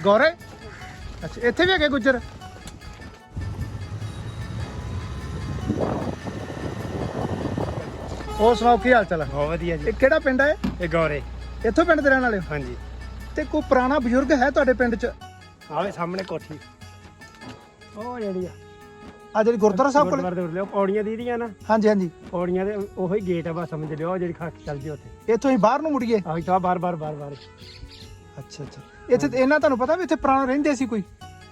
ਗੌਰੇ ਅੱਛਾ ਇੱਥੇ ਵੀ ਹੈਗੇ ਗੁੱਜਰ ਹੋਰ ਸੁਣਾਓ ਕੀ ਹਾਲ ਚਾਲ ਹੈ बहुत वधिया जी ਇਹ ਕਿਹੜਾ ਪਿੰਡ ਹੈ ये गौरे ਇੱਥੋਂ ਪਿੰਡ ਦੇ ਰਹਿਣ ਵਾਲੇ ਹੋ हाँ जी ਤੇ ਕੋਈ ਪੁਰਾਣਾ ਬਜ਼ੁਰਗ ਹੈ ਤੁਹਾਡੇ ਪਿੰਡ 'ਚ आवे सामने कोठी ਉਹ ਜਿਹੜੀ ਆ ਆ ਜਿਹੜੀ ਗੁਰਦੁਆਰਾ ਸਾਹਿਬ ਕੋਲ ਗੁਰਦੁਆਰੇ ਦੇ ਉਰਲੇ ਉਹ ਪੌੜੀਆਂ ਦੀਦੀਆਂ ਨਾ ਹਾਂਜੀ ਹਾਂਜੀ ਪੌੜੀਆਂ ਦੇ ਉਹੀ ਗੇਟ ਆ ਬਸ ਸਮਝ ਲਿਓ ਉਹ ਜਿਹੜੀ ਖੱਕ ਚੱਲ ਜੀ ਉੱਥੇ ਇੱਥੋਂ ਹੀ ਬਾਹਰ ਨੂੰ ਮੁੜੀਏ ਆਹੀ ਤਾਂ ਬਾਰ ਅੱਛਾ ਅੱਛਾ ਇੱਥੇ ਤੇ ਇਹਨਾਂ ਤੁਹਾਨੂੰ ਪਤਾ ਵੀ ਇੱਥੇ ਪੁਰਾਣਾ ਰਹਿੰਦੇ ਸੀ ਕੋਈ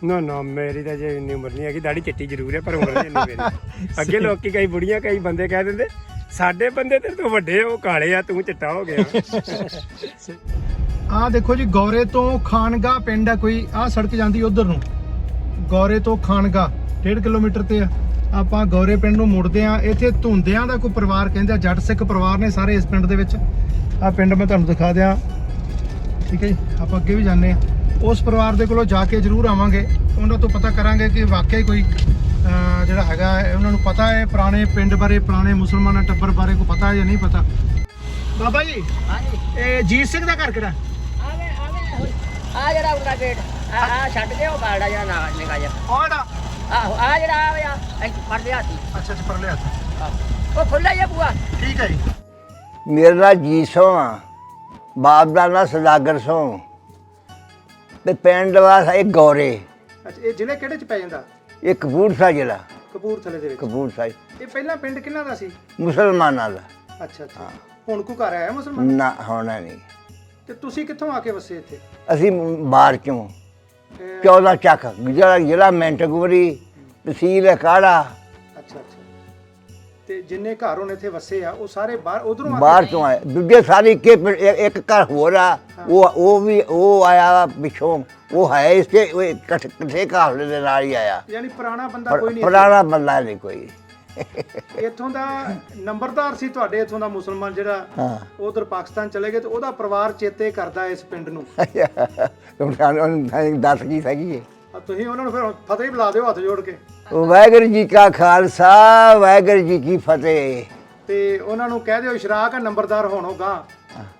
ਨਾ ਨਾ ਮੇਰੀ ਤਾਂ ਜੇ ਇੰਨੀ ਉਮਰ ਨਹੀਂ ਹੈਗੀ ਦਾੜੀ ਚਿੱਟੀ ਜ਼ਰੂਰ ਹੈ ਪਰ ਉਮਰ ਨਹੀਂ ਇੰਨੀ ਮੇਰੀ ਅੱਗੇ ਲੋਕੀ ਕਈ ਬੁੜੀਆਂ ਕਈ ਬੰਦੇ ਕਹਿ ਦਿੰਦੇ ਸਾਡੇ ਬੰਦੇ ਤੇ ਤੂੰ ਵੱਡੇ ਉਹ ਕਾਲੇ ਆ ਤੂੰ ਚਿੱਟਾ ਹੋ ਗਿਆ ਆ ਦੇਖੋ ਜੀ ਗੌਰੇ ਤੋਂ ਖਾਨਗਾ ਪਿੰਡ ਹੈ ਕੋਈ ਆ ਸੜਕ ਜਾਂਦੀ ਉਧਰ ਨੂੰ ਗੌਰੇ ਤੋਂ ਖਾਨਗਾ 1.5 ਕਿਲੋਮੀਟਰ ਤੇ ਆ ਆਪਾਂ ਗੌਰੇ ਪਿੰਡ ਨੂੰ ਮੁੜਦੇ ਆ ਇੱਥੇ ਧੁੰਦਿਆਂ ਦਾ ਕੋਈ ਪਰਿਵਾਰ ਕਹਿੰਦੇ ਆ ਜੱਟ ਸਿੱਖ ਪਰਿਵਾਰ ਨੇ ਸਾਰੇ ਇਸ ਪਿੰਡ ਦੇ ਵਿੱਚ ਆ ਪਿੰਡ ਮੈਂ ਤੁਹਾਨੂੰ ਦਿਖਾ ਦਿਆਂ ਠੀਕ ਹੈ ਜੀ ਆਪਾਂ ਅੱਗੇ ਵੀ ਜਾਂਦੇ ਆ ਉਸ ਪਰਿਵਾਰ ਦੇ ਕੋਲੋਂ ਜਾ ਕੇ ਜ਼ਰੂਰ ਆਵਾਂਗੇ ਉਹਨਾਂ ਤੋਂ ਪਤਾ ਕਰਾਂਗੇ ਕਿ ਵਾਕਈ ਕੋਈ ਜਿਹੜਾ ਹੈਗਾ ਉਹਨਾਂ ਨੂੰ ਪਤਾ ਹੈ ਪੁਰਾਣੇ ਪਿੰਡ ਬਾਰੇ ਪੁਰਾਣੇ ਮੁਸਲਮਾਨਾਂ ਟੱਬਰ ਬਾਰੇ ਕੋਈ ਪਤਾ ਜਾਂ ਨਹੀਂ ਪਤਾ ਬਾਬਾ ਜੀ ਇਹ ਜੀਤ ਸਿੰਘ ਦਾ ਘਰ ਕਿਹੜਾ ਆ ਜਿਹੜਾ ਉਹਦਾ ਗੇਟ ਆ ਛੱਡ ਕੇ ਉਹ ਬਾੜਾ ਜਿਹੜਾ ਨਾਲ ਨਿਕਾ ਜਾ ਆੜਾ ਆਹੋ ਆ ਜਿਹੜਾ ਆ ਪਰਦੇ ਹੱਥੀ ਅੱਛਾ ਅੱਛਾ ਪਰਲੇ ਹੱਥ ਉਹ ਖੁੱਲਾ ਜਿਹਾ ਬੂਆ ਠੀਕ ਹੈ ਜੀ ਮੇਰਾ ਨਾਂ ਜੀਸੋ ਆ ਬਾਪ ਦਾ ਨਾਂ ਸਦਾਗਰ ਸੋਂ ਤੇ ਪਿੰਡ ਵਾਸਾ ਇਹ ਗੌਰੇ ਅੱਛਾ ਇਹ ਜ਼ਿਲ੍ਹੇ ਕਿਹੜੇ ਚ ਪੈ ਜਾਂਦਾ ਇਹ ਕਪੂਰਥਲਾ ਜ਼ਿਲ੍ਹਾ ਕਪੂਰਥਲੇ ਦੇ ਵਿੱਚ ਕਪੂਰਥਲਾ ਇਹ ਪਹਿਲਾਂ ਪਿੰਡ ਕਿਹਨਾਂ ਦਾ ਸੀ ਮੁਸਲਮਾਨਾਂ ਦਾ ਅੱਛਾ ਅੱਛਾ ਹੁਣ ਕੋ ਘਰ ਆਇਆ ਮੁਸਲਮਾਨ ਨਾ ਹੋਣਾ ਨਹੀਂ ਤੇ ਤੁਸੀਂ ਕਿੱਥੋਂ ਆ ਕੇ ਵਸੇ ਇੱਥੇ ਅਸੀਂ ਬਾਹਰ ਚੋਂ 14 ਚੱਕ ਜ਼ਿਲ੍ਹਾ ਮੈਂਟਗੁਰੀ ਤਹਿਸੀਲ ਕਾੜਾ ਅੱਛਾ ਅੱਛਾ ਤੇ ਜਿੰਨੇ ਘਰ ਹੁਣ ਇੱਥੇ ਵਸੇ ਆ ਉਹ ਸਾਰੇ ਬਾਹਰ ਉਧਰੋਂ ਬਾਹਰ ਚੋਂ ਆਏ ਦੂਜੇ ਸਾਰੇ ਇੱਕ ਘਰ ਹੋਰ ਆ ਉਹ ਆਇਆ ਪਿੱਛੋਂ ਉਹ ਹੈ ਇਸਕੇ ਇਕੱਠੇ ਕਾਫਲੇ ਦੇ ਨਾਲ ਹੀ ਆਇਆ ਯਾਨੀ ਪੁਰਾਣਾ ਬੰਦਾ ਕੋਈ ਨਹੀਂ ਪੁਰਾਣਾ ਬੰਦਾ ਨਹੀਂ ਕੋਈ ਇੱਥੋਂ ਦਾ ਨੰਬਰਦਾਰ ਸੀ ਤੁਹਾਡੇ ਇੱਥੋਂ ਦਾ ਮੁਸਲਮਾਨ ਜਿਹੜਾ ਹਾਂ ਉਧਰ ਪਾਕਿਸਤਾਨ ਚਲੇ ਗਏ ਤੇ ਉਹਦਾ ਪਰਿਵਾਰ ਚੇਤੇ ਕਰਦਾ ਇਸ ਪਿੰਡ ਨੂੰ ਦੱਸ ਕੀ ਸਕੀ ਤੁਸੀਂ ਉਹਨਾਂ ਨੂੰ ਫਿਰ ਫਤਿਹ ਹੀ ਬੁਲਾ ਦਿਓ ਹੱਥ ਜੋੜ ਕੇ ਵਾਹਿਗੁਰੂ ਜੀ ਕਾ ਖਾਲਸਾ ਵਾਹਿਗੁਰੂ ਜੀ ਕੀ ਫਤਿਹ ਤੇ ਉਹਨਾਂ ਨੂੰ ਕਹਿ ਦਿਓ ਇਸ਼ਰਾਕ ਨੰਬਰਦਾਰ ਹੋਣੋਗਾ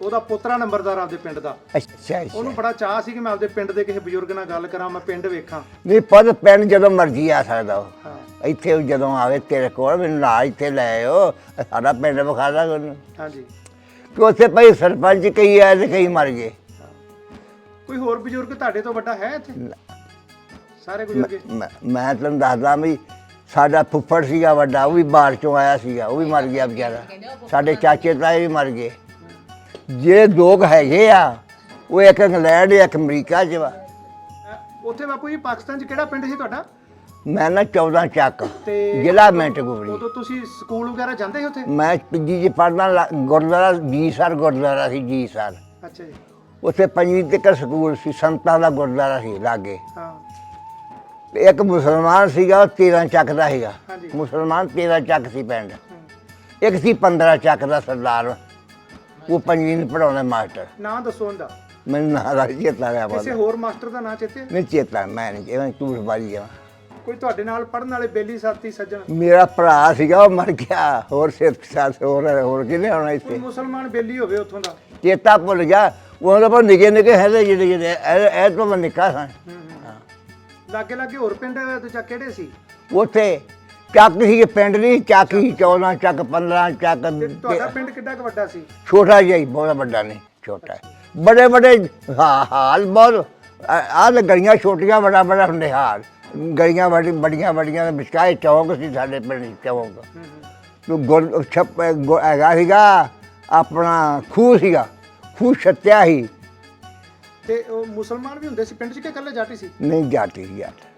ਉਹਦਾ ਪੋਤਰਾ ਨੰਬਰਦਾਰ ਆਪਦੇ ਪਿੰਡ ਦਾ ਅੱਛਾ ਉਹਨੂੰ ਬੜਾ ਚਾਹ ਸੀ ਕਿ ਮੈਂ ਆਪਦੇ ਪਿੰਡ ਦੇ ਕਿਸੇ ਬਜ਼ੁਰਗ ਨਾਲ ਗੱਲ ਕਰਾਂ ਮੈਂ ਪਿੰਡ ਵੇਖਾਂ ਨਹੀਂ ਪਰ ਪਿੰਡ ਜਦੋਂ ਮਰਜ਼ੀ ਆ ਸਕਦਾ ਉਹ ਹਾਂ ਇੱਥੇ ਜਦੋਂ ਆਵੇ ਤੇਰੇ ਕੋਲ ਮੈਨੂੰ ਨਾਲ ਇੱਥੇ ਲੈ ਆਇਓ ਸਾਡਾ ਪਿੰਡ ਵਿਖਾ ਦਾਂਗੇ ਉਹਨੂੰ ਹਾਂਜੀ ਕਿ ਉੱਥੇ ਭਾਈ ਸਰਪੰਚ ਕਈ ਆਏ ਤੇ ਕਈ ਮਰ ਗਏ ਕੋਈ ਹੋਰ ਬਜ਼ੁਰਗ ਤੁਹਾਡੇ ਤੋਂ ਵੱਡਾ ਹੈ ਇੱਥੇ ਸਾਰੇ ਬਜ਼ੁਰਗ ਮੈਂ ਤੁਹਾਨੂੰ ਦੱਸਦਾ ਵੀ ਸਾਡਾ ਫੁੱਫੜ ਸੀਗਾ ਵੱਡਾ ਉਹ ਵੀ ਬਾਹਰ ਚੋਂ ਆਇਆ ਸੀਗਾ ਉਹ ਵੀ ਮਰ ਗਿਆ ਵਿਚਾਰਾ ਸਾਡੇ ਚਾਚੇ ਤਾਏ ਵੀ ਮਰ ਗਏ ਜੇ ਲੋਕ ਹੈਗੇ ਆ ਉਹ ਇੱਕ ਇੰਗਲੈਂਡ ਇੱਕ ਅਮਰੀਕਾ 'ਚ ਵਾ ਉੱਥੇ ਬਾਪੂ ਜੀ ਪਾਕਿਸਤਾਨ 'ਚ ਕਿਹੜਾ ਪਿੰਡ ਸੀ ਤੁਹਾਡਾ ਮੈਂ ਨਾ 14 ਚੱਕ ਤੇ ਜ਼ਿਲ੍ਹਾ ਮੈਂਟਗੁਰੀ ਉਦੋਂ ਤੁਸੀਂ ਸਕੂਲ ਵਗੈਰਾ ਜਾਂਦੇ ਸੀ ਉੱਥੇ ਮੈਂ ਪੀਜੀ 'ਚ ਪੜ੍ਹਨਾ ਗੁਰਦੁਆਰਾ ਜੀ ਸਰ ਗੁਰਦੁਆਰਾ ਸੀ ਜੀ ਸਰ ਅੱਛਾ ਜੀ ਉੱਥੇ 5ਵੀਂ ਤੱਕ ਸਕੂਲ ਸੀ ਸੰਤਾਂ ਦਾ ਗੁਰਦੁਆਰਾ ਸੀ ਲਾਗੇ ਹਾਂ ਤੇ ਇੱਕ ਮੁਸਲਮਾਨ ਸੀਗਾ ਉਹ 13 ਚੱਕ ਦਾ ਸੀਗਾ ਹਾਂਜੀ। ਮੁਸਲਮਾਨ 13 ਚੱਕ ਸੀ ਪਿੰਡ ਇੱਕ ਸੀ 15 ਚੱਕ ਦਾ ਸਰਦਾਰ ਉਹ 5ਵੀਂ ਨੂੰ ਪੜਾਉਣਾ ਮਾਸਟਰ ਨਾਂ ਦੱਸੋ ਉਹਦਾ ਮੈਨੂੰ ਨਾਂ ਦਾ ਚੇਤਾ ਰਿਹਾ ਕਿਸੇ ਹੋਰ ਮਾਸਟਰ ਦਾ ਨਾਂ ਚੇਤੇ ਨਹੀਂ ਚੇਤਾ ਮੈਂ ਨਹੀਂ ਇਹ ਝੂਠ ਬਾਜੀ ਆ ਕੋਈ ਤੁਹਾਡੇ ਨਾਲ ਪੜਨ ਵਾਲੇ ਬੇਲੀ ਸਾਥੀ ਸੱਜਣ ਮੇਰਾ ਭਰਾ ਸੀਗਾ ਉਹ ਮਰ ਗਿਆ ਹੋਰ ਸਿਰਫ ਸਾਥ ਹੋਰ ਕਿਹਨੇ ਆਉਣਾ ਕੋਈ ਇੱਥੇ ਮੁਸਲਮਾਨ ਬੇਲੀ ਹੋਵੇ ਉੱਥੋਂ ਦਾ ਚੇਤਾ ਭੁੱਲ ਗਿਆ ਉਹਨਾਂ ਪਰ ਨਿੱਕੇ ਨਿੱਕੇ ਹੈਦੇ ਜਿਹੜੇ ਇਹ ਤੋਂ ਮੈਂ ਨਿੱਕਾ ਸਾਂ ਲਾਗੇ ਲਾਗੇ ਹੋਰ ਪਿੰਡ ਦੂਜਾ ਕਿਹੜੇ ਸੀ ਉੱਥੇ ਚੱਕ ਸੀ ਪਿੰਡ ਨਹੀਂ ਚੱਕ ਸੀ 14 ਚੱਕ 15 ਚੱਕ ਤੇ ਤੁਹਾਡਾ ਪਿੰਡ ਕਿੱਡਾ ਕੁ ਵੱਡਾ ਸੀ ਛੋਟਾ ਜਿਹਾ ਹੀ ਬਹੁਤ ਵੱਡਾ ਨਹੀਂ ਛੋਟਾ ਬੜੇ ਬੜੇ ਹਾਲ ਬਹੁਤ ਆਹ ਗਲੀਆਂ ਛੋਟੀਆਂ ਬੜਾ ਬੜਾ ਹੁੰਦੇ ਹਾਲ ਗਲੀਆਂ ਬੜੀਆਂ ਬੜੀਆਂ ਵਿਚਕਾਏ ਚੌਂਕ ਸੀ ਸਾਡੇ ਪਿੰਡ ਚੌਂਕ ਤੂੰ ਛੱਪ ਹੈਗਾ ਸੀਗਾ ਆਪਣਾ ਖੂਹ ਸੀਗਾ ਖੂਹ ਛੱਤਿਆ ਸੀ ਤੇ ਉਹ ਮੁਸਲਮਾਨ ਵੀ ਹੁੰਦੇ ਸੀ ਪਿੰਡ 'ਚ ਕਿ ਇਕੱਲੇ ਜਾਟੀ ਸੀ ਨਹੀਂ ਜਾਤੀ ਸੀ ਯਾਰ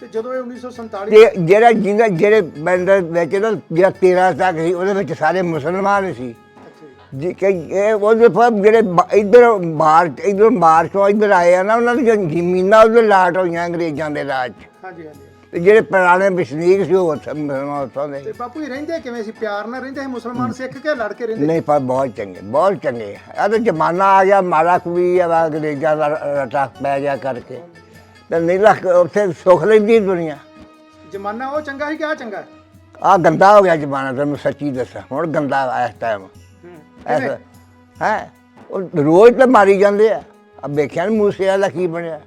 ਤੇ ਜਦੋਂ ਇਹ 1947 ਤੇ ਜਿਹੜੇ ਪਿੰਡ ਵਿੱਚ ਨਾ ਜਿਹੜਾ 13 ਤੱਕ ਸੀ ਉਹਦੇ ਵਿੱਚ ਸਾਰੇ ਮੁਸਲਮਾਨ ਸੀ ਅੱਛਾ ਜੀ ਜੀ ਕਿ ਇਹ ਉਹਦੇ ਪਰ ਜਿਹੜੇ ਇੱਧਰ ਮਾਰ ਚੋਂ ਇੱਧਰ ਆਏ ਆ ਨਾ ਉਹਨਾਂ ਦੀ ਜ਼ਮੀਨਾਂ ਉਹਦੇ ਲਾਟ ਹੋਈਆਂ ਅੰਗਰੇਜ਼ਾਂ ਦੇ ਰਾਜ 'ਚ ਹਾਂਜੀ ਹਾਂਜੀ ਤੇ ਜਿਹੜੇ ਪੁਰਾਣੇ ਵਸਨੀਕ ਸੀ ਉਹ ਉੱਥੋਂ ਦੇ ਤੇ ਬਾਪੂ ਜੀ ਰਹਿੰਦੇ ਕਿਵੇਂ ਸੀ ਪਿਆਰ ਨਾਲ ਰਹਿੰਦੇ ਸੀ ਮੁਸਲਮਾਨ ਸਿੱਖ ਕੇ ਲੜ ਕੇ ਰਹਿੰਦੇ ਨਹੀਂ ਪਰ ਬਹੁਤ ਚੰਗੇ ਆ ਤਾਂ ਜ਼ਮਾਨਾ ਆ ਗਿਆ ਮਾੜਾ ਕੁੜੀ ਆ ਅੰਗਰੇਜ਼ਾਂ ਦਾ ਰਟਾ ਪੈ ਗਿਆ ਕਰਕੇ ਤੇ ਨਹੀਂ ਲੱਗ ਉੱਥੇ ਸੁੱਖ ਲੈਂਦੀ ਦੁਨੀਆ ਜ਼ਮਾਨਾ ਉਹ ਚੰਗਾ ਸੀ ਕਿ ਆ ਚੰਗਾ ਆ ਗੰਦਾ ਹੋ ਗਿਆ ਜ਼ਮਾਨਾ ਤੈਨੂੰ ਸੱਚੀ ਦੱਸਾਂ ਹੁਣ ਗੰਦਾ ਇਸ ਟਾਈਮ ਐਸਾ ਹੈ ਉਹ ਰੋਜ਼ ਤਾਂ ਮਾਰੀ ਜਾਂਦੇ ਆ अब देखिया नी मूसे वाला की बनया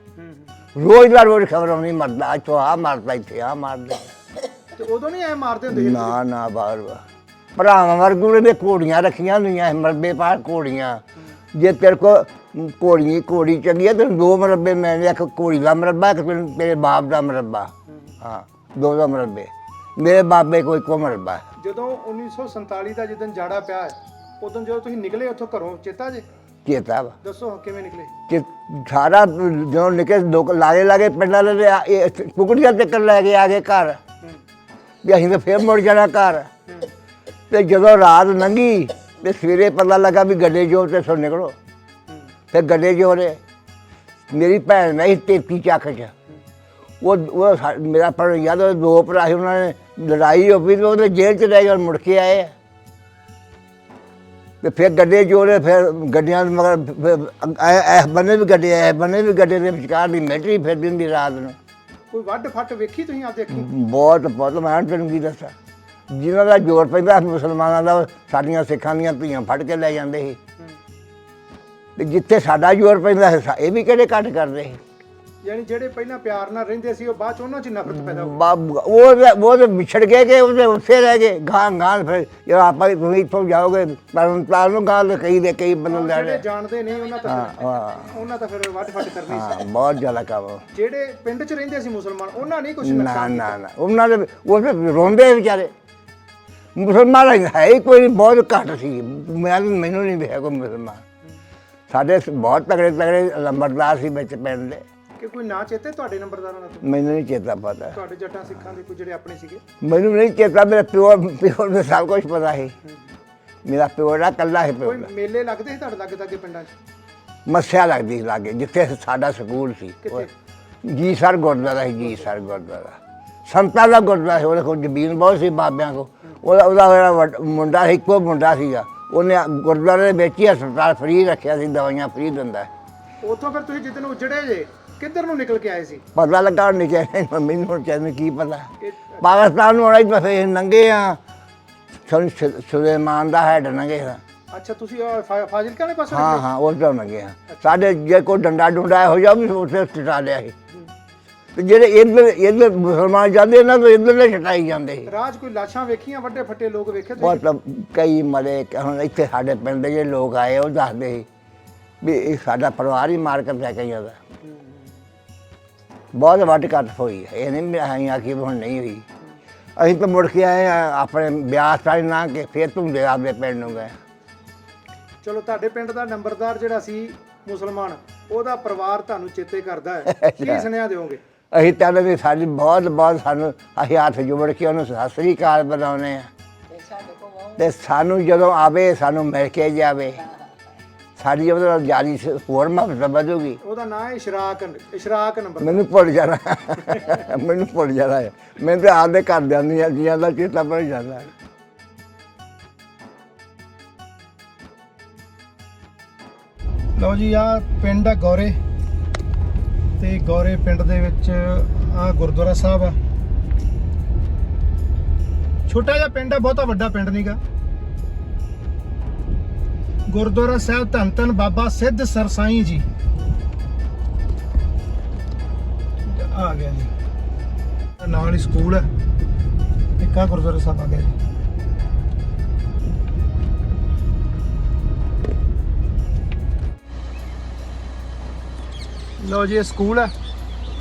रोज ਦਾ ਰੋਜ਼ ਖਬਰ ਆਉਣੀ ਮਰਦਾ ਇੱਥੋਂ ਆ ਮਾਰਦਾ ਇੱਥੇ ਆ ਮਾਰਦਾ ਤੇ ਉਦੋਂ ਨਹੀਂ ਐ ਮਾਰਦੇ ਹੁੰਦੇ ਸੀ? ਨਾ ਨਾ ਬਾਹਰ ਭਰਾਵਾਂ ਵਰਗੂ ਨੇ ਘੋੜੀਆਂ ਰੱਖੀਆਂ ਹੁੰਦੀਆਂ ਮਰਬੇ ਪਾਰ ਘੋੜੀਆਂ ਜੇ ਤੇਰੇ ਕੋ ਘੋੜੀ ਚੰਗੀ ਹੈ ਤੇ 2 ਮਰਬੇ ਮੈਂ ਇੱਕ ਘੋੜੀ ਦਾ ਮਰਬਾ ਇੱਕ ਤੇਰੇ ਬਾਪ ਦਾ ਮਰਬਾ ਹਾਂ 2 ਦਾ ਮਰਬੇ ਮੇਰੇ ਬਾਬੇ ਕੋਈ ਕੋ ਮਰਬਾ ਜਦੋਂ 1947 ਦਾ ਜਦੋਂ ਜਾੜਾ ਪਿਆ ਹੈ, ਉਦੋਂ ਜਦੋਂ ਤੁਸੀਂ ਨਿਕਲੇ ਉੱਥੋਂ ਘਰੋਂ ਚੇਤਾ ਜੇ? ਚੇਤਾ ਵਾ ਦੱਸੋ ਕਿਵੇਂ ਨਿਕਲੇ? ਕਿ ਸਾਰਾ ਜਦੋਂ ਨਿਕਲ ਲੋਕ ਲਾਗੇ ਪਿੰਡਾਂ ਦੇ ਕੁਕੜੀਆਂ ਚੱਕਰ ਲੈ ਕੇ ਆ ਗਏ ਘਰ ਵੀ ਅਸੀਂ ਤਾਂ ਫੇਰ ਮੁੜ ਜਾਣਾ ਘਰ ਤੇ ਜਦੋਂ ਰਾਤ ਲੰਘੀ ਤੇ ਸਵੇਰੇ ਪਤਾ ਲੱਗਾ ਵੀ ਗੱਡੇ ਜੋਰ ਤੇ ਸੋ ਨਿਕਲੋ ਤੇ ਗੱਡੇ ਜੋਰੇ ਮੇਰੀ ਭੈਣ ਨਹੀਂ 33 ਚੱਕ ਚ ਉਹ ਮੇਰਾ ਪਰ ਯਾਦ 2 ਭਰਾ ਸੀ ਉਹਨਾਂ ਨੇ ਲੜਾਈ ਹੋ ਪਈ ਤੇ ਉਹਦੇ ਜੇਲ੍ਹ ਚ ਰਹਿ ਗਏ ਮੁੜ ਕੇ ਆਏ ਤੇ ਫਿਰ ਗੱਡੇ ਜੋੜੇ ਫਿਰ ਗੱਡੀਆਂ ਮਗਰ ਇਹ ਬੰਨੇ ਵੀ ਗੱਡੇ ਆਏ ਬੰਨੇ ਵੀ ਗੱਡੇ ਦੇ ਵਿਚਕਾਰ ਦੀ ਮਿਲਟਰੀ ਫਿਰ ਦਿੰਦੀ ਰਾਤ ਨੂੰ ਕੋਈ ਵੱਡ ਫੱਟ ਵੇਖੀ ਤੁਸੀਂ ਆਪ ਦੇਖੀ? ਬਹੁਤ ਮੈਂ ਤੈਨੂੰ ਕੀ ਦੱਸਾਂ ਜਿਨ੍ਹਾਂ ਦਾ ਜ਼ੋਰ ਪੈਂਦਾ ਮੁਸਲਮਾਨਾਂ ਦਾ ਸਾਡੀਆਂ ਸਿੱਖਾਂ ਦੀਆਂ ਧੀਆਂ ਫੜ ਕੇ ਲੈ ਜਾਂਦੇ ਸੀ ਤੇ ਜਿੱਥੇ ਸਾਡਾ ਜ਼ੋਰ ਪੈਂਦਾ ਇਹ ਵੀ ਕਿਹੜੇ ਘੱਟ ਕਰਦੇ ਸੀ ਯਾਨੀ ਜਿਹੜੇ ਪਹਿਲਾਂ ਪਿਆਰ ਨਾਲ ਰਹਿੰਦੇ ਸੀ ਉਹ ਬਾਅਦ ਚ ਉਹਨਾਂ ਚ ਨਫ਼ਰਤ ਪੈਦਾ ਹੋ ਉਹ ਤੇ ਵਿਛੜ ਗਏ ਕਿ ਉਹਦੇ ਉੱਥੇ ਰਹਿ ਗਏ ਗਾਂ ਫਿਰ ਜਦੋਂ ਆਪਾਂ ਤੁਸੀਂ ਇੱਥੋਂ ਜਾਓਗੇ ਪਰ ਨੂੰ ਗਾਂ ਕਈ ਬਦਲ ਜਿਹੜੇ ਜਾਣਦੇ ਨਹੀਂ ਉਹਨਾਂ ਤਾਂ ਫਿਰ ਵੱਡ ਫੱਟ ਕਰਨੀ ਸੀ। ਹਾਂ ਬਹੁਤ ਜ਼ਿਆਦਾ ਕੰਮ ਜਿਹੜੇ ਪਿੰਡ ਚ ਰਹਿੰਦੇ ਸੀ ਮੁਸਲਮਾਨ ਉਹਨਾਂ ਨਹੀਂ ਕੁਝ ਨਾ ਉਹਨਾਂ ਦੇ ਉਹ ਰੋਂਦੇ ਵਿਚਾਰੇ ਮੁਸਲਮਾਨ ਹੈ ਹੀ ਕੋਈ ਬਹੁਤ ਘੱਟ ਸੀ ਮੈਨੂੰ ਨਹੀਂ ਵੇਖਿਆ ਕੋਈ ਮੁਸਲਮਾਨ ਸਾਡੇ ਬਹੁਤ ਤਗੜੇ ਲੰਬੜਦਾਰ ਸੀ ਵਿੱਚ ਪਿੰਡ ਦੇ ਕਿ ਕੋਈ ਨਾਂ ਚੇਤੇ ਤੁਹਾਡੇ ਨੰਬਰਦਾਰਾਂ ਦਾ? ਮੈਨੂੰ ਨਹੀਂ ਚੇਤਾ ਪਤਾ ਤੁਹਾਡੇ ਜੱਟਾਂ ਸਿੱਖਾਂ ਦੇ ਕੋਈ ਜਿਹੜੇ ਆਪਣੇ ਸੀਗੇ? ਮੈਨੂੰ ਨਹੀਂ ਚੇਤਾ ਮੇਰਾ ਪਿਓ ਨੂੰ ਸਭ ਕੁਝ ਪਤਾ ਸੀ ਮੇਰਾ ਪਿਓ ਦਾ ਕੱਲਾ ਸੀ ਪਿਓ ਕੋਈ ਮੇਲੇ ਲੱਗਦੇ ਸੀ ਤੁਹਾਡੇ ਲਾਗੇ ਪਿੰਡਾਂ 'ਚ? ਮੱਸਿਆ ਲੱਗਦੀ ਸੀ ਲਾਗੇ ਜਿੱਥੇ ਸਾਡਾ ਸਕੂਲ ਸੀ ਜੀ ਸਰ ਗੁਰਦੁਆਰਾ ਸੀ ਜੀ ਸਰ ਗੁਰਦੁਆਰਾ ਸੰਤਾਂ ਦਾ ਗੁਰਦੁਆਰਾ ਸੀ ਉਹਦੇ ਕੋਲ ਜ਼ਮੀਨ ਬਹੁਤ ਸੀ ਬਾਬਿਆਂ ਕੋਲ ਉਹਦਾ ਮੁੰਡਾ ਇੱਕੋ ਮੁੰਡਾ ਸੀਗਾ ਉਹਨੇ ਗੁਰਦੁਆਰੇ ਦੇ ਵਿੱਚ ਹੀ ਹਸਪਤਾਲ ਫਰੀ ਰੱਖਿਆ ਸੀ ਦਵਾਈਆਂ ਫਰੀ ਦਿੰਦਾ ਉੱਥੋਂ ਫਿਰ ਤੁਸੀਂ ਜਿੱਦਣ ਉਜੜੇ ਜੇ ਕਿੱਧਰ ਨੂੰ ਨਿਕਲ ਕੇ ਆਏ ਸੀ? ਪਤਾ ਲੱਗਾ ਨਿਕਲ ਮੈਨੂੰ ਹੁਣ ਕਹਿੰਦੇ ਕੀ ਪਤਾ ਪਾਕਿਸਤਾਨ ਨੂੰ ਆਉਣਾ ਹੀ ਫਸੇ ਨੰਗੇ ਆ ਸੁਲੇਮਾਨ ਦਾ ਹੈਡ ਨੰਗੇ ਆ ਅੱਛਾ ਤੁਸੀਂ ਫਾਜ਼ਿਲਕਾ ਦੇ ਪਾਸੇ? ਹਾਂ ਉਹ ਤੋਂ ਨੰਗੇ ਆ ਸਾਡੇ ਜੇ ਕੋਈ ਡੰਡਾ ਡੁੰਡਾ ਹੋ ਜਾ ਵੀ ਉੱਥੇ ਛਟਾ ਲਿਆ ਸੀ ਤੇ ਜਿਹੜੇ ਇੱਧਰ ਮੁਸਲਮਾਨ ਜਾਂਦੇ ਨਾ ਤਾਂ ਇੱਧਰਲੇ ਛਟਾਈ ਜਾਂਦੇ ਸੀ। ਰਾਜ ਕੋਈ ਲਾਸ਼ਾਂ ਵੇਖੀਆਂ ਵੱਡੇ ਫੱਟੇ ਲੋਕ ਵੇਖੇ ਤੁਸੀਂ? ਬਹੁਤ ਕਈ ਮਰੇ ਹੁਣ ਇੱਥੇ ਸਾਡੇ ਪਿੰਡ ਦੇ ਜਿਹੜੇ ਲੋਕ ਆਏ ਉਹ ਦੱਸਦੇ ਸੀ ਵੀ ਇਹ ਸਾਡਾ ਪਰਿਵਾਰ ਹੀ ਮਾਰ ਕੇ ਲੈ ਕੇ ਜਾਂਦਾ ਬਹੁਤ ਵੱਧ ਘੱਟ ਹੋਈ ਇਹ ਨਹੀਂ ਅਸੀਂ ਆਖੀ ਹੁਣ ਨਹੀਂ ਹੋਈ ਅਸੀਂ ਤਾਂ ਮੁੜ ਕੇ ਆਏ ਆਪਣੇ ਬਿਆਸ ਸਾਈ ਨਾ ਕੇ ਫਿਰ ਧੁੰਦੇ ਆਪਦੇ ਪਿੰਡ ਨੂੰ ਗਏ। ਚਲੋ ਤੁਹਾਡੇ ਪਿੰਡ ਦਾ ਨੰਬਰਦਾਰ ਜਿਹੜਾ ਸੀ ਮੁਸਲਮਾਨ ਉਹਦਾ ਪਰਿਵਾਰ ਤੁਹਾਨੂੰ ਚੇਤੇ ਕਰਦਾ ਹੈ ਕੀ ਸੁਨੇਹਾ ਦਿਓਗੇ? ਅਸੀਂ ਤਾਂ ਵੀ ਸਾਡੀ ਬਹੁਤ ਸਾਨੂੰ ਅਸੀਂ ਹੱਥ ਜੋੜ ਕੇ ਉਹਨੂੰ ਸਤਿ ਸ੍ਰੀ ਅਕਾਲ ਬੁਲਾਉਂਦੇ ਆ ਤੇ ਸਾਨੂੰ ਜਦੋਂ ਆਵੇ ਸਾਨੂੰ ਮਿਲ ਕੇ ਜਾਵੇ ਸਾਡੀ ਉਹਦੇ ਨਾਲ ਜਾਰੀ ਹੋਰ ਮੁਹੱਬਤ ਵਧੂਗੀ। ਉਹਦਾ ਨਾਂ ਹੈ ਇਸ਼ਰਾਕ ਨੰਬਰ। ਮੈਨੂੰ ਭੁੱਲ ਜਾਣਾ ਹੈ ਮੈਨੂੰ ਤਾਂ ਆਪਦੇ ਘਰ ਜਾਂਦੀਆਂ ਜੀਆਂ ਦਾ ਚੇਤਾ ਭੁੱਲ ਜਾਂਦਾ। ਲਓ ਜੀ ਆ ਪਿੰਡ ਆ ਗੌਰੇ ਤੇ ਗੌਰੇ ਪਿੰਡ ਦੇ ਵਿੱਚ ਆ ਗੁਰਦੁਆਰਾ ਸਾਹਿਬ ਆ ਛੋਟਾ ਜਿਹਾ ਪਿੰਡ ਆ ਬਹੁਤਾ ਵੱਡਾ ਪਿੰਡ ਨਹੀਂਗਾ। ਗੁਰਦੁਆਰਾ ਸਾਹਿਬ ਧੰਨ ਧੰਨ ਬਾਬਾ ਸਿੱਧ ਸਰਸਾਈ ਜੀ ਆ ਗਿਆ ਜੀ ਨਾਲ ਹੀ ਸਕੂਲ ਹੈ ਇੱਕ ਆ ਗੁਰਦੁਆਰਾ ਸਾਹਿਬ ਆ ਗਿਆ ਜੀ। ਲਓ ਜੀ ਇਹ ਸਕੂਲ ਹੈ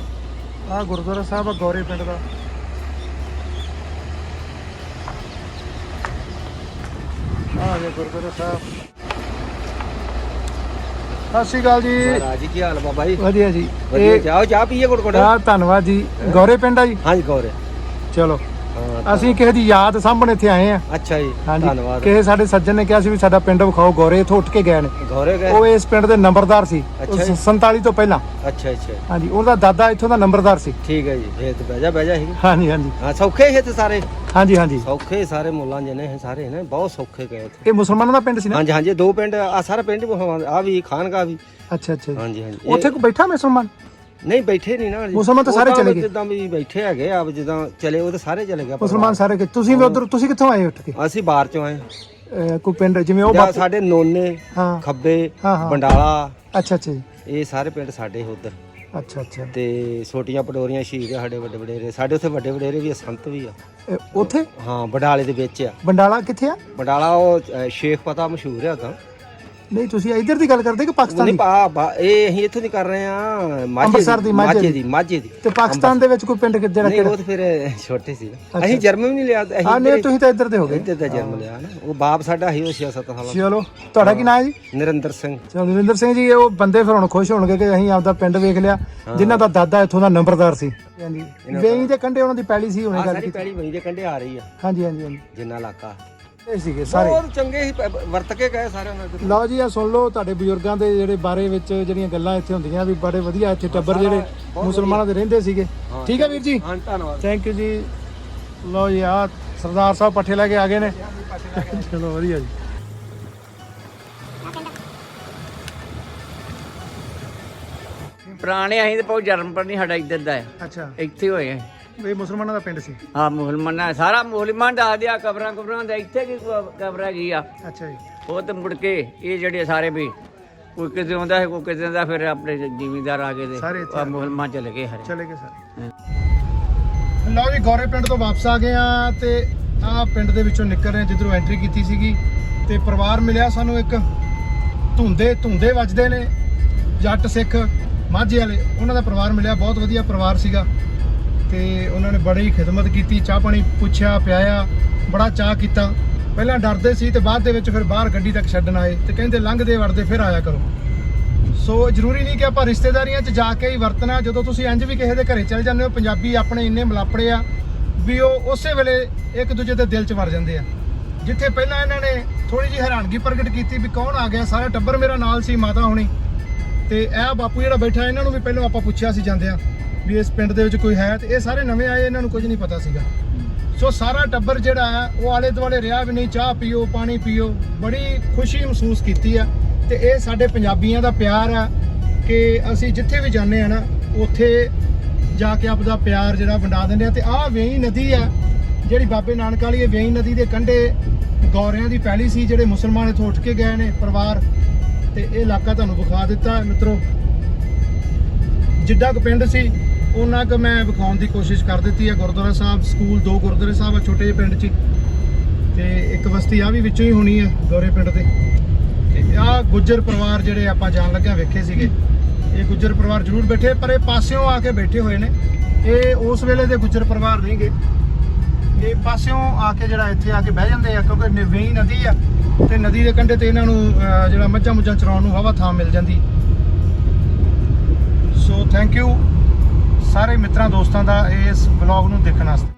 ਆ ਗੁਰਦੁਆਰਾ ਸਾਹਿਬ ਆ ਗੌਰੇ ਪਿੰਡ ਦਾ ਆ ਗਿਆ ਗੁਰਦੁਆਰਾ ਸਾਹਿਬ। ਸਤਿ ਸ਼੍ਰੀ ਅਕਾਲ ਜੀ। ਮਹਾਰਾਜ ਜੀ ਕੀ ਹਾਲ ਬਾਬਾ ਜੀ? ਵਧੀਆ ਜੀ। ਵਧੀਆ ਚਾਹ ਪੀਏ ਗੁੜ ਗੁੜ। ਹਾਂ ਧੰਨਵਾਦ ਜੀ। ਗੌਰੇ ਪਿੰਡ ਆ ਜੀ? ਹਾਂਜੀ ਗੌਰੇ। ਚਲੋ ਅਸੀਂ ਕਿਸੇ ਦੀ ਯਾਦ ਸਾਂਭਣ ਇੱਥੇ ਆਏ ਆ। ਅੱਛਾ ਜੀ ਧੰਨਵਾਦ। ਕਿਸੇ ਸਾਡੇ ਸੱਜਣ ਨੇ ਕਿਹਾ ਸੀ ਵੀ ਸਾਡਾ ਪਿੰਡ ਵਿਖਾਓ ਗੌਰੇ, ਇੱਥੋਂ ਉੱਠ ਕੇ ਗਏ ਨੇ। ਗੌਰੇ ਗਏ? ਉਹ ਇਸ ਪਿੰਡ ਦੇ ਨੰਬਰਦਾਰ ਸੀ 47 ਤੋਂ ਪਹਿਲਾਂ। ਅੱਛਾ ਅੱਛਾ ਹਾਂਜੀ ਉਹਦਾ ਦਾਦਾ ਇੱਥੋਂ ਦਾ ਨੰਬਰਦਾਰ ਸੀ। ਠੀਕ ਹੈ ਜੀ ਫੇਰ ਤੇ ਬਹਿ ਜਾ ਸੀ। ਹਾਂਜੀ ਹਾਂਜੀ ਹਾਂ ਸੌਖੇ ਹੈ ਤੇ ਸਾਰੇ? ਹਾਂਜੀ ਹਾਂਜੀ ਸੌਖੇ ਸਾਰੇ ਮੁੱਲਾਂ ਜਿਹਨੇ ਸਾਰੇ ਨੇ ਬਹੁਤ ਸੌਖੇ ਗਏ ਉੱਥੇ। ਇਹ ਮੁਸਲਮਾਨਾਂ ਦਾ ਪਿੰਡ ਸੀ ਨਾ? ਹਾਂਜੀ ਹਾਂਜੀ 2 ਪਿੰਡ ਆ ਸਾਰਾ ਪਿੰਡ ਆ ਵੀ ਖਾਨਗਾ ਵੀ। ਅੱਛਾ ਅੱਛਾ ਹਾਂਜੀ ਹਾਂਜੀ ਉੱਥੇ ਕੋਈ ਬੈਠਾ ਮੁਸਲਮਾਨ? ਨਹੀਂ ਬੈਠੇ ਨਹੀਂ ਨਾ ਮੁਸਲਮਾਨ ਤਾਂ ਸਾਰੇ ਚਲੇ ਗਏ। ਜਿੱਦਾਂ ਵੀ ਬੈਠੇ ਹੈਗੇ ਆ ਜਿੱਦਾਂ ਚਲੇ ਉਹ ਤਾਂ ਸਾਰੇ ਚਲੇ ਗਏ ਮੁਸਲਮਾਨ ਸਾਰੇ। ਤੁਸੀਂ ਵੀ ਉਧਰ ਤੁਸੀਂ ਕਿੱਥੋਂ ਆਏ ਉੱਠ ਕੇ? ਅਸੀਂ ਬਾਹਰ ਚੋਂ ਆਏ। ਕੋਈ ਪਿੰਡ ਜਿਵੇਂ ਉਹ ਜਾਂ ਬਾਪੂ ਸਾਡੇ ਨੋਨੇ ਹਾਂ ਖੱਬੇ ਹਾਂ, ਹਾਂ। ਬੰਡਾਲਾ ਅੱਛਾ ਅੱਛਾ ਜੀ ਇਹ ਸਾਰੇ ਪਿੰਡ ਸਾਡੇ ਉਧਰ ਅੱਛਾ ਅੱਛਾ ਤੇ ਛੋਟੀਆਂ ਪਟੋਰੀਆਂ ਸ਼ਹੀਦ ਆ ਸਾਡੇ ਵੱਡੇ ਵਡੇਰੇ ਸਾਡੇ ਉੱਥੇ ਵੱਡੇ ਵਡੇਰੇ ਵੀ ਆ, ਸੰਤ ਵੀ ਆ ਉੱਥੇ ਹਾਂ ਬੰਡਾਲੇ ਦੇ ਵਿੱਚ ਆ ਬੰਡਾਲਾ ਕਿੱਥੇ ਆ? ਬੰਡਾਲਾ ਉਹ ਸ਼ੇਖ ਪਤਾ ਮਸ਼ਹੂਰ ਆ ਤਾਂ ਨਹੀਂ ਤੁਸੀਂ ਇੱਧਰ ਦੀ ਗੱਲ ਕਰਦੇ ਕਿ ਪਾਕਿਸਤਾਨ ਨਹੀਂ ਦੀ? ਇਹ ਅਸੀਂ ਇੱਥੋਂ ਦੀ ਕਰ ਰਹੇ ਆ ਅੰਮ੍ਰਿਤਸਰ ਦੀ, ਮਾਝੇ ਦੀ। ਮਾਝੇ ਦੀ ਤੇ ਪਾਕਿਸਤਾਨ ਦੇ ਵਿੱਚ ਕੋਈ ਪਿੰਡ ਜਿਹੜਾ ਨਹੀਂ ਉਹ ਤਾਂ ਫਿਰ ਛੋਟੇ ਸੀ ਅਸੀਂ ਜਨਮ ਵੀ ਨਹੀਂ ਲਿਆ ਅਸੀਂ ਹਾਂ ਨਹੀਂ ਤੁਸੀਂ ਤਾਂ ਇੱਧਰ ਦੇ ਹੋ ਗਏ। ਇੱਧਰ ਦਾ ਜਨਮ ਲਿਆ ਨਾ ਉਹ ਬਾਪ ਸਾਡਾ ਸੀ ਉਹ 6-7 ਸਾਲਾਂ ਦਾ। ਚਲੋ ਤੁਹਾਡਾ ਕੀ ਨਾਮ ਹੈ ਜੀ? ਨਰਿੰਦਰ ਸਿੰਘ ਚਲੋ ਨਰਿੰਦਰ ਸਿੰਘ ਜੀ ਉਹ ਬੰਦੇ ਫਿਰ ਹੁਣ ਖੁਸ਼ ਹੋਣਗੇ ਕਿ ਅਸੀਂ ਆਪਦਾ ਪਿੰਡ ਵੇਖ ਲਿਆ ਜਿਨ੍ਹਾਂ ਦਾ ਦਾਦਾ ਇੱਥੋਂ ਦਾ ਨੰਬਰਦਾਰ ਸੀ। ਹਾਂਜੀ ਵੇਈ ਦੇ ਕੰਢੇ ਉਹਨਾਂ ਦੀ ਪੈਲੀ ਸੀ ਉਹਨੇ ਗੱਲ ਸਾਰੀ ਕੀਤੀ। ਪਹਿਲੀ ਵਹੀਂ ਦੇ ਕੰਢੇ ਆ ਰਹੀ ਆ ਹਾਂਜੀ ਹਾਂਜੀ ਹਾਂਜੀ ਜਿੰਨਾ ਇਲਾਕਾ ਇਹ ਸੀਗੇ ਸਾਰੇ। ਬਹੁਤ ਚੰਗੇ ਹੀ ਵਰਤ ਕੇ ਗਏ ਸਾਰਿਆਂ ਨਾਲ ਲਓ ਜੀ ਆ ਸੁਣ ਲਓ ਤੁਹਾਡੇ ਬਜ਼ੁਰਗਾਂ ਦੇ ਜਿਹੜੇ ਬਾਰੇ ਵਿੱਚ ਜਿਹੜੀਆਂ ਗੱਲਾਂ ਇੱਥੇ ਹੁੰਦੀਆਂ ਵੀ ਬੜੇ ਵਧੀਆ ਇੱਥੇ ਟੱਬਰ ਜਿਹੜੇ ਮੁਸਲਮਾਨਾਂ ਦੇ ਰਹਿੰਦੇ ਸੀਗੇ। ਠੀਕ ਹੈ ਵੀਰ ਜੀ ਹਾਂ ਧੰਨਵਾਦ ਥੈਂਕ ਯੂ ਜੀ। ਲਓ ਜੀ ਆ ਸਰਦਾਰ ਸਾਹਿਬ ਪੱਠੇ ਲੈ ਕੇ ਆ ਗਏ ਨੇ। ਚਲੋ ਵਧੀਆ ਜੀ। ਪੁਰਾਣੇ ਅਸੀਂ ਤੇ ਬਹੁਤ ਜਨਮ ਪਰ ਨਹੀਂ ਸਾਡਾ ਇੱਧਰ ਦਾ ਹੈ ਅੱਛਾ ਇੱਥੇ ਹੋਏ ਆ। ਇਹ ਮੁਸਲਮਾਨਾਂ ਦਾ ਪਿੰਡ ਸੀ। ਹਾਂ ਮੁਸਲਮਾਨਾਂ ਸਾਰਾ ਮੁਸਲਮਾਨ ਦਾ ਦਿਆ ਕਬਰਾਂ ਦਾ ਇੱਥੇ ਕੀ ਕਬਰ ਹੈਗੀ ਆ ਅੱਛਾ ਜੀ ਉਹ ਤੇ ਮੁੜ ਕੇ ਇਹ ਜਿਹੜੇ ਸਾਰੇ ਵੀ ਕੋਈ ਕਿਤੇ ਆਉਂਦਾ ਹੈ ਕੋਈ ਕਿਤੇ ਦਾ ਫਿਰ ਆਪਣੇ ਜ਼ਿਮੀਂਦਾਰ ਆ ਗਏ ਸਾਰੇ ਤੇ ਇੱਥੇ ਆਹ ਮੁਸਲਮਾਨ ਚਲੇ ਗਏ ਹਰੇ ਚਲੇ ਗਏ ਸਾਰੇ। ਲਓ ਜੀ ਗੌਰੇ ਪਿੰਡ ਤੋਂ ਵਾਪਸ ਆ ਗਏ ਆ ਤੇ ਆਹ ਪਿੰਡ ਦੇ ਵਿੱਚੋਂ ਨਿਕਲ ਰਹੇ ਜਿੱਧਰੋਂ ਐਂਟਰੀ ਕੀਤੀ ਸੀਗੀ ਤੇ ਪਰਿਵਾਰ ਮਿਲਿਆ ਸਾਨੂੰ ਇੱਕ ਧੁੰਦੇ ਵੱਜਦੇ ਨੇ ਜੱਟ ਸਿੱਖ ਮਾਝੇ ਵਾਲੇ ਉਹਨਾਂ ਦਾ ਪਰਿਵਾਰ ਮਿਲਿਆ। ਬਹੁਤ ਵਧੀਆ ਪਰਿਵਾਰ ਸੀਗਾ ਤੇ ਉਹਨਾਂ ਨੇ ਬੜੀ ਖਿਦਮਤ ਕੀਤੀ ਚਾਹ ਪਾਣੀ ਪੁੱਛਿਆ ਪਿਆਇਆ ਬੜਾ ਚਾਹ ਕੀਤਾ। ਪਹਿਲਾਂ ਡਰਦੇ ਸੀ ਤੇ ਬਾਅਦ ਦੇ ਵਿੱਚ ਫਿਰ ਬਾਹਰ ਗੱਡੀ ਤੱਕ ਛੱਡਣ ਆਏ ਤੇ ਕਹਿੰਦੇ ਲੰਘਦੇ ਵੜਦੇ ਫਿਰ ਆਇਆ ਕਰੋ। ਸੋ ਜ਼ਰੂਰੀ ਨਹੀਂ ਕਿ ਆਪਾਂ ਰਿਸ਼ਤੇਦਾਰੀਆਂ 'ਚ ਜਾ ਕੇ ਹੀ ਵਰਤਣਾ। ਜਦੋਂ ਤੁਸੀਂ ਇੰਜ ਵੀ ਕਿਸੇ ਦੇ ਘਰੇ ਚਲ ਜਾਂਦੇ ਹੋ ਪੰਜਾਬੀ ਆਪਣੇ ਇੰਨੇ ਮਲਾਪੜੇ ਆ ਵੀ ਉਹ ਉਸੇ ਵੇਲੇ ਇੱਕ ਦੂਜੇ ਦੇ ਦਿਲ 'ਚ ਵੜ ਜਾਂਦੇ ਆ। ਜਿੱਥੇ ਪਹਿਲਾਂ ਇਹਨਾਂ ਨੇ ਥੋੜੀ ਜਿਹੀ ਹੈਰਾਨਗੀ ਪ੍ਰਗਟ ਕੀਤੀ ਵੀ ਕੌਣ ਆ ਗਿਆ ਸਾਰਾ ਟੱਬਰ ਮੇਰਾ ਨਾਲ ਸੀ ਮਾਤਾ ਹੁਣੀ ਤੇ ਇਹ ਬਾਪੂ ਜਿਹੜਾ ਬੈਠਾ ਇਹਨਾਂ ਨੂੰ ਵੀ ਪਹਿਲਾਂ ਆਪਾਂ ਪੁੱਛਿਆ ਸੀ ਜਾਂਦਿਆਂ ਵੀ ਇਸ ਪਿੰਡ ਦੇ ਵਿੱਚ ਕੋਈ ਹੈ ਤੇ ਇਹ ਸਾਰੇ ਨਵੇਂ ਆਏ ਇਹਨਾਂ ਨੂੰ ਕੁਝ ਨਹੀਂ ਪਤਾ ਸੀਗਾ। ਸੋ ਸਾਰਾ ਟੱਬਰ ਜਿਹੜਾ ਹੈ ਉਹ ਆਲੇ ਦੁਆਲੇ ਰਿਹਾ ਵੀ ਨਹੀਂ ਚਾਹ ਪੀਓ ਪਾਣੀ ਪੀਓ ਬੜੀ ਖੁਸ਼ੀ ਮਹਿਸੂਸ ਕੀਤੀ ਆ। ਤੇ ਇਹ ਸਾਡੇ ਪੰਜਾਬੀਆਂ ਦਾ ਪਿਆਰ ਆ ਕਿ ਅਸੀਂ ਜਿੱਥੇ ਵੀ ਜਾਂਦੇ ਆ ਨਾ ਉੱਥੇ ਜਾ ਕੇ ਆਪਦਾ ਪਿਆਰ ਜਿਹੜਾ ਵੰਡਾ ਦਿੰਦੇ ਆ। ਤੇ ਆਹ ਵੇਈ ਨਦੀ ਆ ਜਿਹੜੀ ਬਾਬੇ ਨਾਨਕ ਵਾਲੀ ਇਹ ਵੇਈ ਨਦੀ ਦੇ ਕੰਢੇ ਗੌਰਿਆਂ ਦੀ ਪੈਲੀ ਸੀ ਜਿਹੜੇ ਮੁਸਲਮਾਨ ਇੱਥੋਂ ਉੱਠ ਕੇ ਗਏ ਨੇ ਪਰਿਵਾਰ ਤੇ ਇਹ ਇਲਾਕਾ ਤੁਹਾਨੂੰ ਵਿਖਾ ਦਿੱਤਾ ਮਿੱਤਰੋ। ਜਿੱਡਾ ਕੁ ਪਿੰਡ ਸੀ ਉਹਨਾਂ ਕੁ ਮੈਂ ਵਿਖਾਉਣ ਦੀ ਕੋਸ਼ਿਸ਼ ਕਰ ਦਿੱਤੀ ਹੈ। ਗੁਰਦੁਆਰਾ ਸਾਹਿਬ ਸਕੂਲ 2 ਗੁਰਦੁਆਰੇ ਸਾਹਿਬ ਆ ਛੋਟੇ ਜਿਹੇ ਪਿੰਡ 'ਚ ਤੇ ਇੱਕ ਬਸਤੀ ਆ ਵੀ ਵਿੱਚੋਂ ਹੀ ਹੋਣੀ ਹੈ ਗੌਰੇ ਪਿੰਡ ਦੇ। ਤੇ ਆਹ ਗੁੱਜਰ ਪਰਿਵਾਰ ਜਿਹੜੇ ਆਪਾਂ ਜਾਣ ਲੱਗਿਆ ਵੇਖੇ ਸੀਗੇ ਇਹ ਗੁੱਜਰ ਪਰਿਵਾਰ ਜ਼ਰੂਰ ਬੈਠੇ ਪਰ ਇਹ ਪਾਸਿਓਂ ਆ ਕੇ ਬੈਠੇ ਹੋਏ ਨੇ। ਇਹ ਉਸ ਵੇਲੇ ਦੇ ਗੁੱਜਰ ਪਰਿਵਾਰ ਨਹੀਂ ਗੇ ਇਹ ਪਾਸਿਓਂ ਆ ਕੇ ਜਿਹੜਾ ਇੱਥੇ ਆ ਕੇ ਬਹਿ ਜਾਂਦੇ ਆ ਕਿਉਂਕਿ ਵੇਈ ਨਦੀ ਆ ਤੇ ਨਦੀ ਦੇ ਕੰਢੇ ਤੇ ਇਹਨਾਂ ਨੂੰ ਜਿਹੜਾ ਮੱਝਾਂ ਮੁੱਝਾਂ ਚਰਾਉਣ ਨੂੰ ਹਵਾ ਥਾਂ ਮਿਲ ਜਾਂਦੀ। ਸੋ ਥੈਂਕ ਯੂ ਸਾਰੇ ਮਿੱਤਰਾਂ ਦੋਸਤਾਂ ਦਾ ਇਸ ਵਲੌਗ ਨੂੰ ਦੇਖਣ ਵਾਸਤੇ।